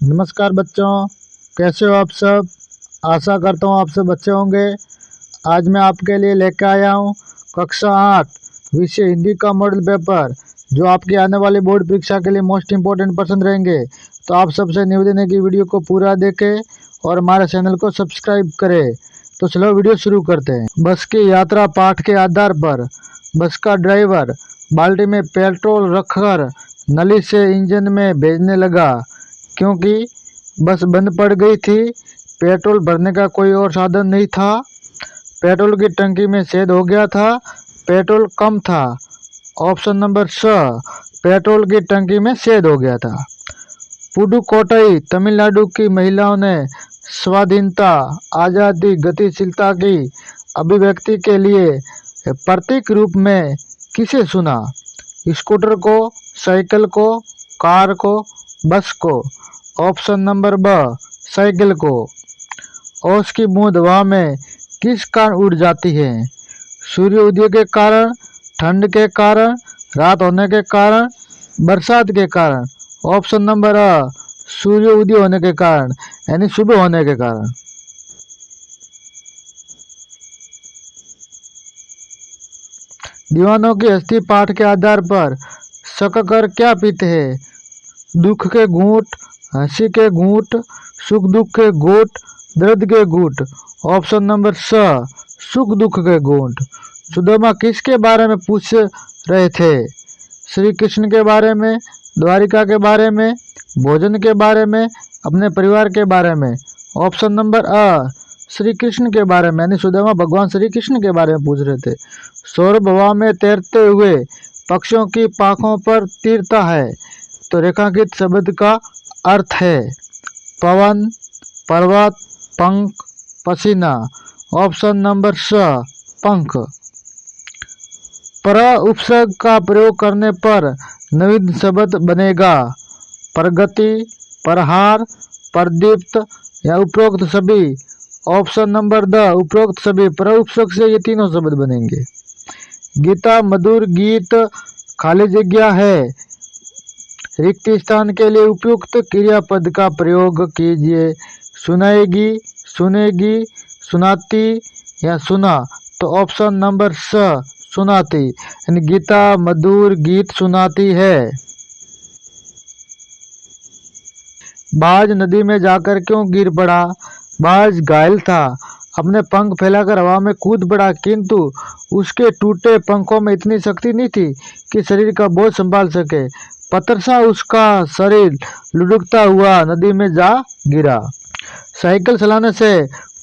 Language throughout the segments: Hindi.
नमस्कार बच्चों, कैसे हो आप सब। आशा करता हूँ आप सब अच्छे होंगे। आज मैं आपके लिए लेकर आया हूँ कक्षा 8 विषय हिंदी का मॉडल पेपर, जो आपकी आने वाली बोर्ड परीक्षा के लिए मोस्ट इम्पोर्टेंट पर्सन रहेंगे। तो आप सबसे निवेदन है कि वीडियो को पूरा देखें और हमारे चैनल को सब्सक्राइब करें। तो चलो वीडियो शुरू करते हैं। बस की यात्रा पाठ के आधार पर बस का ड्राइवर बाल्टी में पेट्रोल रखकर नली से इंजन में भेजने लगा, क्योंकि बस बंद पड़ गई थी। पेट्रोल भरने का कोई और साधन नहीं था। पेट्रोल की टंकी में छेद हो गया था। पेट्रोल कम था। ऑप्शन नंबर स, पेट्रोल की टंकी में छेद हो गया था। पुडुकोट्टई तमिलनाडु की महिलाओं ने स्वाधीनता, आज़ादी, गतिशीलता की अभिव्यक्ति के लिए प्रतीक रूप में किसे चुना? स्कूटर को, साइकिल को, कार को, बस को? ऑप्शन नंबर ब, साइकिल को। ओस की बूंद हवा में किस कारण उड़ जाती है? सूर्योदय के कारण, ठंड के कारण, रात होने के कारण, बरसात के कारण? ऑप्शन नंबर अ, सूर्योदय होने के कारण, यानी सुबह होने के कारण। दीवानों की हस्ती पाठ के आधार पर शककर क्या पीते हैं? दुख के घूंट, हंसी के घूंट, सुख दुख के घूंट, दर्द के घूंट? ऑप्शन नंबर स, सुख दुख के घूंट। सुदामा किसके बारे में पूछ रहे थे? श्री कृष्ण के बारे में, द्वारिका के बारे में, भोजन के बारे में, अपने परिवार के बारे में? ऑप्शन नंबर अ, श्री कृष्ण के बारे में, यानी सुदामा भगवान श्री कृष्ण के बारे में पूछ रहे थे। सौरभ हवा में तैरते हुए पक्षियों की पाखों पर तीरता है, तो रेखांकित शब्द का अर्थ है पवन, पर्वत, पंख, पसीना? ऑप्शन नंबर स, पंख। पर उपसर्ग का प्रयोग करने पर नवीन शब्द बनेगा प्रगति, प्रहार, प्रदीप्त या उपरोक्त सभी? ऑप्शन नंबर द, उपरोक्त सभी। पर उपसर्ग से ये तीनों शब्द बनेंगे। गीता मधुर गीत खाली जगह है, रिक्त स्थान के लिए उपयुक्त क्रियापद का प्रयोग कीजिए। सुनाएगी, सुनेगी, सुनाती या सुना? तो ऑप्शन नंबर स, सुनाती, यानी गीता मधुर गीत सुनाती है। बाज नदी में जाकर क्यों गिर पड़ा? बाज घायल था, अपने पंख फैलाकर हवा में कूद पड़ा, किंतु उसके टूटे पंखों में इतनी शक्ति नहीं थी कि शरीर का बोझ संभाल सके। पत्थर सा उसका शरीर लुढ़कता हुआ नदी में जा गिरा। साइकिल चलाने से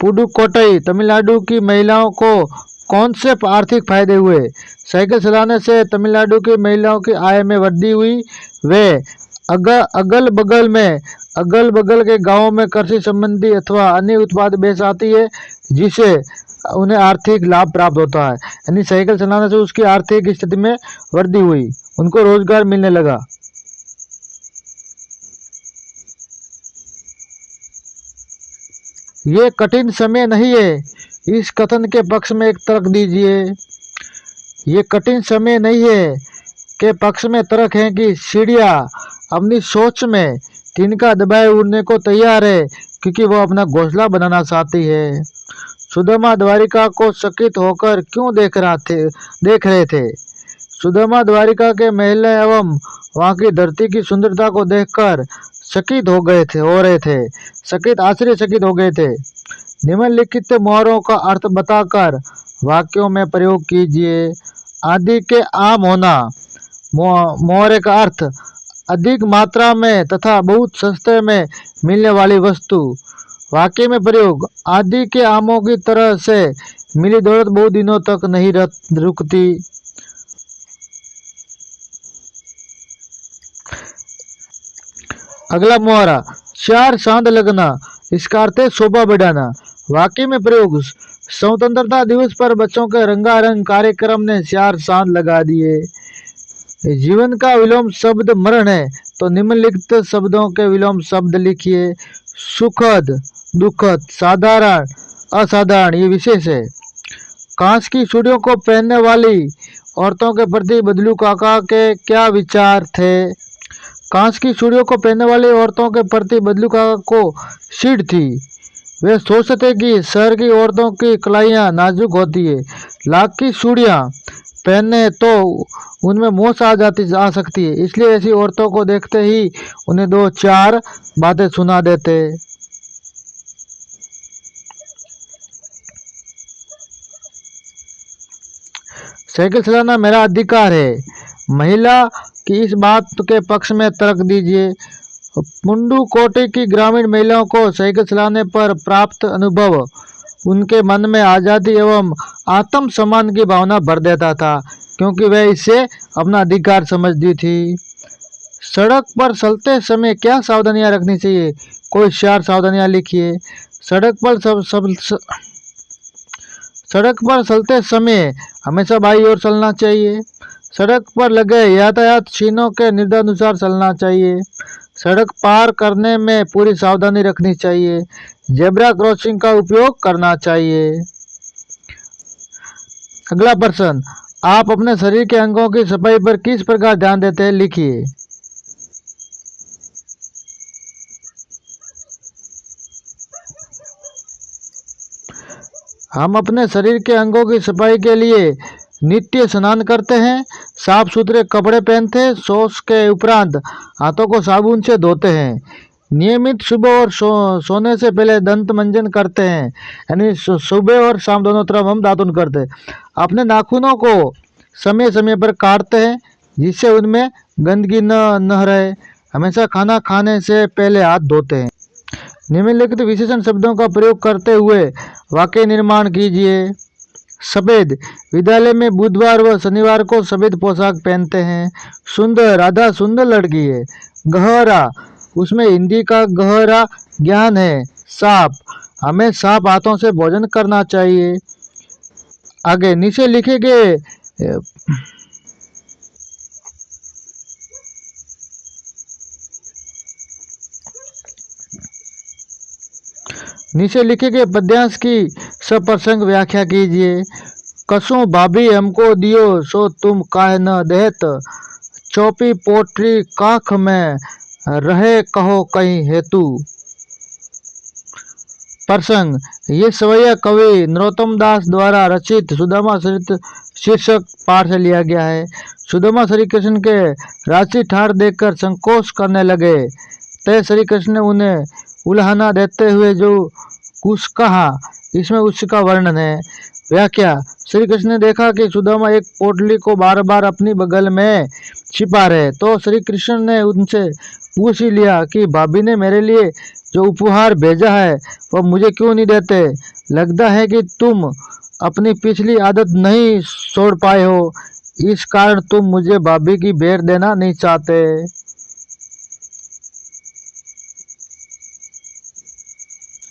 पुडुकोट्टई तमिलनाडु की महिलाओं को कौन से आर्थिक फायदे हुए? साइकिल चलाने से तमिलनाडु की महिलाओं की आय में वृद्धि हुई। वे अगल बगल के गांवों में कृषि संबंधी अथवा अन्य उत्पाद बेच आती है, जिसे उन्हें आर्थिक लाभ प्राप्त होता है। यानी साइकिल चलाने से उसकी आर्थिक स्थिति में वृद्धि हुई, उनको रोजगार मिलने लगा। ये कठिन समय नहीं है, इस कथन के पक्ष में एक तर्क दीजिए। ये कठिन समय नहीं है के पक्ष में तर्क है कि चिड़िया अपनी सोच में तिनका दबाए उड़ने को तैयार है, क्योंकि वो अपना घोंसला बनाना चाहती है। सुदामा द्वारिका को चकित होकर क्यों देख रहे थे? सुदामा द्वारिका के महल एवं वहां की धरती की सुंदरता को देखकर चकित हो रहे थे। आश्चर्यचकित हो गए थे। निम्नलिखित मोहरों का अर्थ बताकर वाक्यों में प्रयोग कीजिए। आदि के आम होना। मोहरे का अर्थ अधिक मात्रा में तथा बहुत सस्ते में मिलने वाली वस्तु। वाक्य में प्रयोग। आदि के आमों की तरह से मिली दौलत बहुत दिनों तक नहीं रुकती। अगला मुहावरा, चार चांद लगना। इसका अर्थ है शोभा बढ़ाना। वाक्य में प्रयोग। स्वतंत्रता दिवस पर बच्चों के रंगारंग कार्यक्रम ने चार चांद लगा दिए। जीवन का विलोम शब्द मरण है, तो निम्नलिखित शब्दों के विलोम शब्द लिखिए। सुखद, दुखद, साधारण, असाधारण, ये विशेष है। कांच की चूड़ियों को पहनने वाली औरतों के प्रति बदलू काका के क्या विचार थे? कांच की चूड़ियों को पहनने वाली औरतों के प्रति बदलू काका को चिढ़ थी। वे सोचते थे कि शहर की औरतों की कलाइयाँ नाजुक होती है, लाख की चूड़ियाँ पहनने तो उनमें मोच आ सकती है, इसलिए ऐसी औरतों को देखते ही उन्हें दो चार बातें सुना देते। साइकिल चलाना मेरा अधिकार है, महिला की इस बात के पक्ष में तर्क दीजिए। मुंडू कोटे की ग्रामीण महिलाओं को साइकिल चलाने पर प्राप्त अनुभव उनके मन में आज़ादी एवं आत्म सम्मान की भावना भर देता था, क्योंकि वह इसे अपना अधिकार समझती थी। सड़क पर चलते समय क्या सावधानियां रखनी चाहिए? कोई 4 सावधानियां लिखिए। सड़क पर सड़क पर चलते समय हमेशा बाईं ओर चलना चाहिए। सड़क पर लगे यातायात चिन्हों के निर्देशानुसार चलना चाहिए। सड़क पार करने में पूरी सावधानी रखनी चाहिए। जेब्रा क्रॉसिंग का उपयोग करना चाहिए। अगला प्रश्न, आप अपने शरीर के अंगों की सफाई पर किस प्रकार ध्यान देते हैं? लिखिए। हम अपने शरीर के अंगों की सफाई के लिए नित्य स्नान करते हैं, साफ सुथरे कपड़े पहनते हैं, शौच के उपरांत हाथों को साबुन से धोते हैं, नियमित सुबह और सोने से पहले दंत मंजन करते हैं, यानी सुबह और शाम दोनों तरफ हम दातुन करते हैं। अपने नाखूनों को समय समय पर काटते हैं जिससे उनमें गंदगी न रहे। हमेशा खाना खाने से पहले हाथ धोते हैं। निम्नलिखित विशेषण शब्दों का प्रयोग करते हुए वाक्य निर्माण कीजिए। सफेद, विद्यालय में बुधवार व शनिवार को सफेद पोशाक पहनते हैं। सुंदर, राधा सुंदर लड़की है। गहरा, उसमें हिंदी का गहरा ज्ञान है। साफ, हमें साफ हाथों से भोजन करना चाहिए। आगे नीचे लिखे गए पद्यांश की सप्रसंग व्याख्या कीजिए। कसू भाभी हमको दियो सो तुम काहे न देत, चौपी पोट्री काख में रहे कहो कहीं हेतु। प्रसंग, ये सवैया कवि नरोत्तम दास द्वारा रचित सुदामा चरित शीर्षक पाठ से लिया गया है। सुदामा श्री कृष्ण के राशि ठाड़ देखकर संकोच करने लगे, तय श्री कृष्ण ने उन्हें उल्हाना देते हुए जो कुछ कहा, इसमें उसका वर्णन है। व्याख्या, श्री कृष्ण ने देखा कि सुदामा एक पोटली को बार बार अपनी बगल में छिपा रहे, तो श्री कृष्ण ने उनसे पूछ ही लिया कि भाभी ने मेरे लिए जो उपहार भेजा है वह मुझे क्यों नहीं देते? लगता है कि तुम अपनी पिछली आदत नहीं छोड़ पाए हो, इस कारण तुम मुझे भाभी की भेंट देना नहीं चाहते।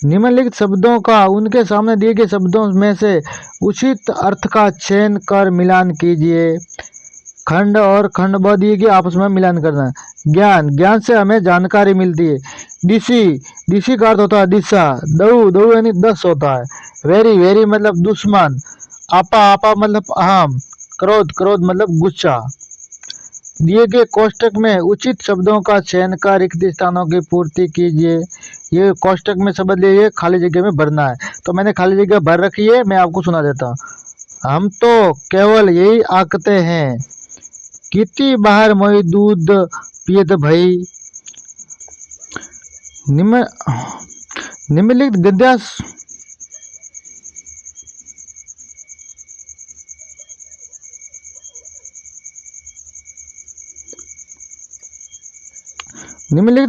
निम्नलिखित शब्दों का उनके सामने दिए गए शब्दों में से उचित अर्थ का चयन कर मिलान कीजिए। खंड और खंड ब दिए गए, आपस में मिलान करना। ज्ञान, ज्ञान से हमें जानकारी मिलती है। दिशी, दिशी का अर्थ होता है दिशा। दऊ, दऊ यानी 10 होता है। वेरी, वेरी मतलब दुश्मन। आपा, आपा मतलब अहम। क्रोध, क्रोध मतलब गुस्सा। दिए गए कोष्टक में उचित शब्दों का चयन कर रिक्त स्थानों की पूर्ति कीजिए। ये कोष्टक में शब्द लिए खाली जगह में भरना है, तो मैंने खाली जगह भर रखी है, मैं आपको सुना देता हूँ। हम तो केवल यही आंकते हैं, कितनी बाहर मोई दूध पियत भई। निम्नलिखित गद्यांश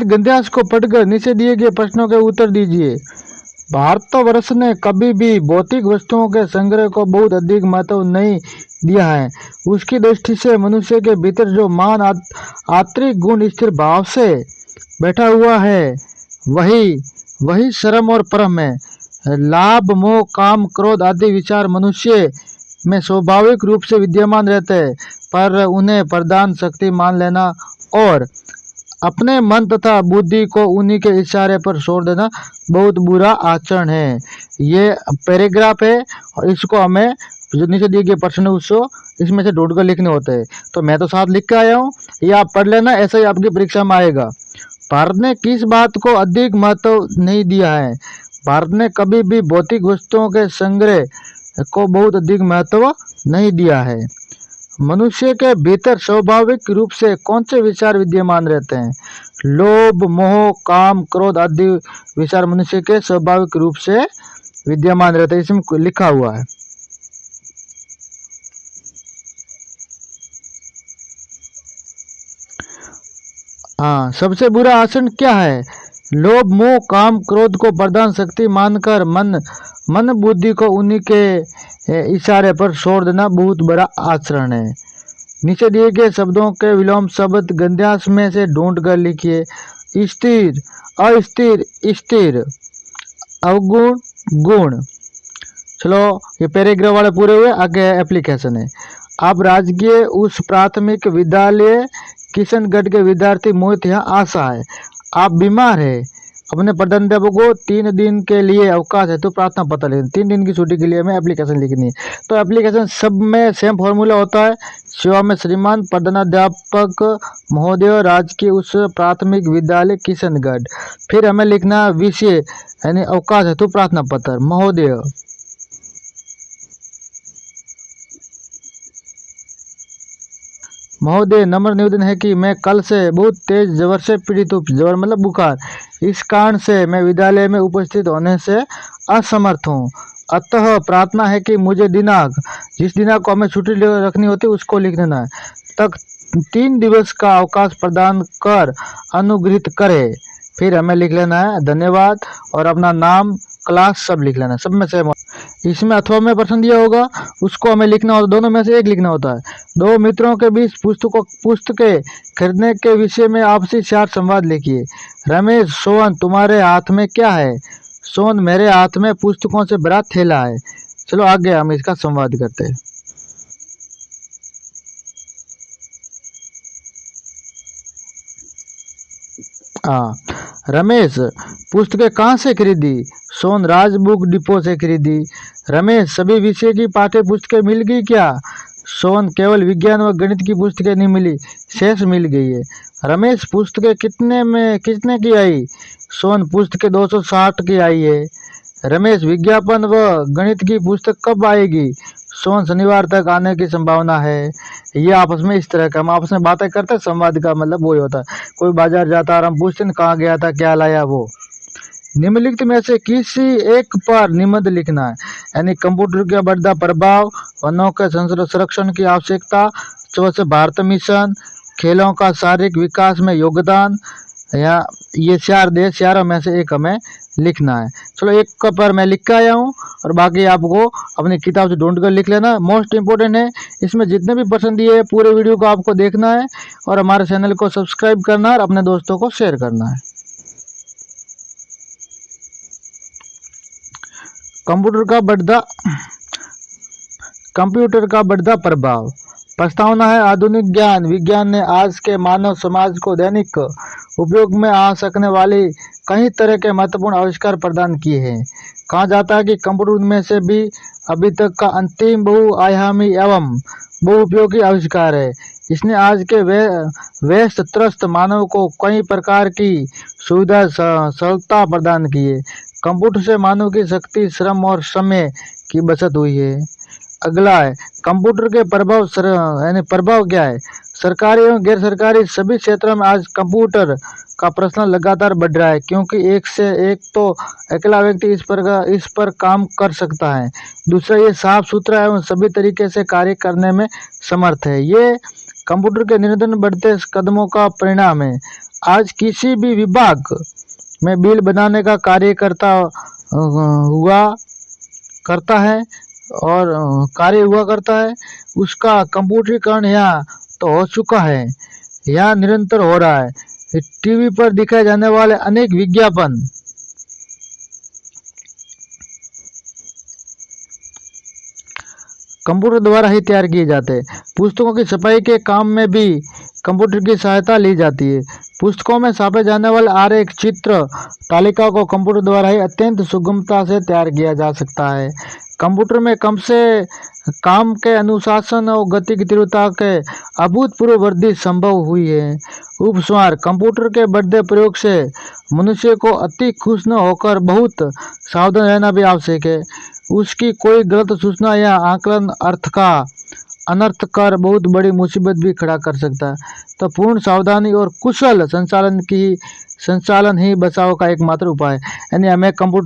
गद्यांश को पढ़कर नीचे दिए गए प्रश्नों के उत्तर दीजिए। भारतवर्ष ने कभी भी भौतिक वस्तुओं के संग्रह को बहुत अधिक महत्व नहीं दिया है। उसकी दृष्टि से मनुष्य के भीतर जो मान आंतरिक गुण स्थिर भाव से बैठा हुआ है, वही श्रम और परम है। लाभ, मोह, काम, क्रोध आदि विचार मनुष्य में स्वाभाविक रूप से विद्यमान रहते हैं, पर उन्हें प्रधान शक्ति मान लेना और अपने मन तथा बुद्धि को उन्हीं के इशारे पर छोड़ देना बहुत बुरा आचरण है। ये पैराग्राफ है और इसको हमें जो नीचे दिए गए प्रश्न उसको इसमें से ढूंढ कर लिखने होते हैं। तो मैं तो साथ लिख के आया हूँ, ये आप पढ़ लेना, ऐसा ही आपकी परीक्षा में आएगा। भारत ने किस बात को अधिक महत्व नहीं दिया है? भारत ने कभी भी भौतिक वस्तुओं के संग्रह को बहुत अधिक महत्व नहीं दिया है। मनुष्य के भीतर स्वाभाविक रूप से कौन से विचार विद्यमान रहते हैं? लोभ, मोह, काम, क्रोध आदि विचार मनुष्य के स्वाभाविक रूप से विद्यमान रहते हैं, इसमें लिखा हुआ है। हाँ, सबसे बुरा आचरण क्या है? लोभ, मोह, काम, क्रोध को प्रधान शक्ति मानकर मन बुद्धि को उन्हीं के इशारे पर छोड़ देना बहुत बड़ा आचरण है। नीचे दिए गए शब्दों के विलोम शब्द गद्यांश में से ढूंढ कर लिखिए। स्थिर, अस्थिर, स्थिर, अवगुण, गुण। चलो, ये पैराग्राफ वाले पूरे हुए, आगे एप्लीकेशन है। आप राजकीय उच्च प्राथमिक विद्यालय किशनगढ़ के विद्यार्थी मोहित यहाँ आशा है। आप बीमार है, अपने प्रधानाध्यापक को 3 दिन के लिए अवकाश है तो प्रार्थना पत्र लिखना। 3 दिन की छुट्टी के लिए हमें एप्लीकेशन लिखनी है। तो एप्लीकेशन सब में सेम फॉर्मूला होता है। सेवा में श्रीमान प्रधानाध्यापक महोदय, राजकीय उच्च प्राथमिक विद्यालय किशनगढ़। फिर हमें लिखना विषय यानी अवकाश है तो प्रार्थना पत्र महोदय। महोदय, नम्र निवेदन है कि मैं कल से बहुत तेज ज्वर से पीड़ित हूँ। ज्वर मतलब बुखार। इस कारण से मैं विद्यालय में उपस्थित होने से असमर्थ हूँ। अतः प्रार्थना है कि मुझे दिनांक, जिस दिनांक को हमें छुट्टी रखनी होती है उसको लिख देना है, तक 3 दिवस का अवकाश प्रदान कर अनुग्रहित करे। फिर हमें लिख लेना है धन्यवाद और अपना नाम, क्लास सब लिख लेना है। सब में सेम। इसमें अथवा में प्रश्न दिया होगा, उसको हमें लिखना होता है। दोनों में से एक लिखना होता है। 2 मित्रों के बीच पुस्तकें खरीदने के विषय में आपसी 4 संवाद लिखिए। रमेश, सोहन, तुम्हारे हाथ में क्या है? सोहन, मेरे हाथ में पुस्तकों से भरा थैला है। चलो आगे हम इसका संवाद करते हैं। हाँ, रमेश, पुस्तकें कहाँ से खरीदी? सोहन, राज बुक डिपो से खरीदी। रमेश, सभी विषय की पाठ्य पुस्तकें मिल गई क्या? सोहन, केवल विज्ञान व गणित की पुस्तकें नहीं मिली, शेष मिल गई है। रमेश, पुस्तकें कितने की आई? सोहन, पुस्तकें 260 की आई है। रमेश, विज्ञापन व गणित की पुस्तक कब आएगी? सोहन, शनिवार तक आने की संभावना है। ये आपस में इस तरह का हम आपस में बातें करते हैं। संवाद का मतलब वही होता है। कोई बाजार जाता है और हम पूछते हैं कहाँ गया था, क्या लाया वो। निम्नलिखित में से किसी एक पर निबंध लिखना है, यानी कंप्यूटर का बढ़ता प्रभाव, वनों के संरक्षण की आवश्यकता, स्वच्छ भारत मिशन, खेलों का शारीरिक विकास में योगदान, या ये 4 देश 4 में से एक हमें लिखना है। चलो, एक का पर मैं लिख के आया हूँ और बाकी आपको अपनी किताब से ढूंढ कर लिख लेना। मोस्ट इंपोर्टेंट है, इसमें जितने भी प्रश्न दिए पूरे वीडियो को आपको देखना है और हमारे चैनल को सब्सक्राइब करना है और अपने दोस्तों को शेयर करना है। कंप्यूटर का बढ़ता प्रभाव। प्रस्तावना है, आधुनिक ज्ञान विज्ञान ने आज के मानव समाज को दैनिक उपयोग में आ सकने वाली कई तरह के महत्वपूर्ण आविष्कार प्रदान किए हैं। कहा जाता है कि कंप्यूटर में से भी अभी तक का अंतिम बहुआयामी एवं बहुउपयोगी आविष्कार है। इसने आज के व्यस्त त्रस्त मानव को कई प्रकार की सुविधा सरलता प्रदान की है। कंप्यूटर से मानव की शक्ति, श्रम और समय की बचत हुई है। अगला है, कंप्यूटर के प्रभाव क्या है? सरकारी एवं गैर सरकारी सभी क्षेत्रों में आज कंप्यूटर का प्रचलन लगातार बढ़ रहा है, क्योंकि एक से एक तो अकेला व्यक्ति इस पर काम कर सकता है। दूसरा, ये साफ सुथरा एवं सभी तरीके से कार्य करने में समर्थ है। ये कंप्यूटर के निरंतर बढ़ते कदमों का परिणाम है। आज किसी भी विभाग में बिल बनाने का कार्य हुआ करता है, उसका कंप्यूटरीकरण यहाँ तो हो चुका है, यहाँ निरंतर हो रहा है। टीवी पर दिखाए जाने वाले अनेक विज्ञापन कंप्यूटर द्वारा ही तैयार किए जाते हैं। पुस्तकों की छपाई के काम में भी कंप्यूटर की सहायता ली जाती है। पुस्तकों में छापे जाने वाले आरेख, चित्र, तालिका को कंप्यूटर द्वारा ही अत्यंत सुगमता से तैयार किया जा सकता है। कंप्यूटर में कम से काम के अनुशासन और गति की तीव्रता के अभूतपूर्व वृद्धि संभव हुई है। उपसंहार: कंप्यूटर के बढ़ते प्रयोग से मनुष्य को अति खुश न होकर बहुत सावधान रहना भी आवश्यक है। उसकी कोई गलत सूचना या आकलन अर्थ का अनर्थ कर बहुत बड़ी मुसीबत भी खड़ा कर सकता है। तो पूर्ण सावधानी और कुशल संचालन ही बचाव का एकमात्र उपाय है। यानी हमें कंप्यूटर